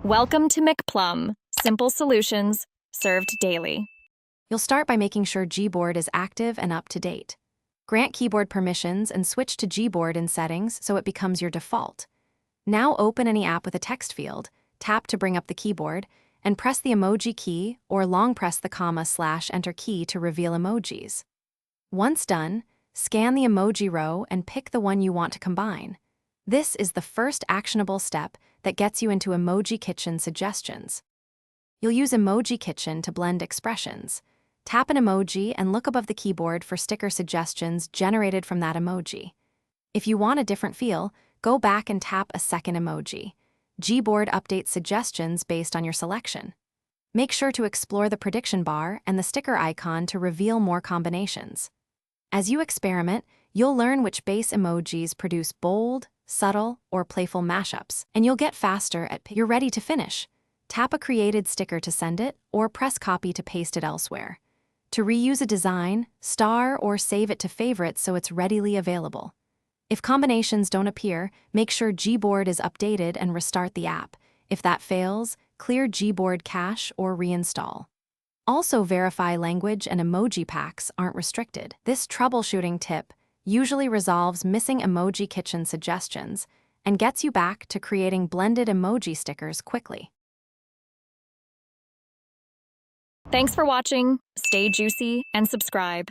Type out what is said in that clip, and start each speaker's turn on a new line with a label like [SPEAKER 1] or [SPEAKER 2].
[SPEAKER 1] Welcome to McPlum, simple solutions served daily.
[SPEAKER 2] You'll start by making sure Gboard is active and up to date. Grant keyboard permissions and switch to Gboard in settings so it becomes your default. Now open any app with a text field, tap to bring up the keyboard, and press the emoji key or long press the comma/enter key to reveal emojis. Once done, scan the emoji row and pick the one you want to combine. This is the first actionable step that gets you into Emoji Kitchen suggestions. You'll use Emoji Kitchen to blend expressions. Tap an emoji and look above the keyboard for sticker suggestions generated from that emoji. If you want a different feel, go back and tap a second emoji. Gboard updates suggestions based on your selection. Make sure to explore the prediction bar and the sticker icon to reveal more combinations. As you experiment, you'll learn which base emojis produce bold, subtle, or playful mashups, and you'll get faster at you're ready to finish. Tap a created sticker to send it, or press copy to paste it elsewhere. To reuse a design, star or save it to favorites so it's readily available. If combinations don't appear, make sure Gboard is updated and restart the app. If that fails, clear Gboard cache or reinstall. Also verify language and emoji packs aren't restricted. This troubleshooting tip usually resolves missing Emoji Kitchen suggestions and gets you back to creating blended emoji stickers quickly.
[SPEAKER 1] Thanks for watching. Stay juicy and subscribe.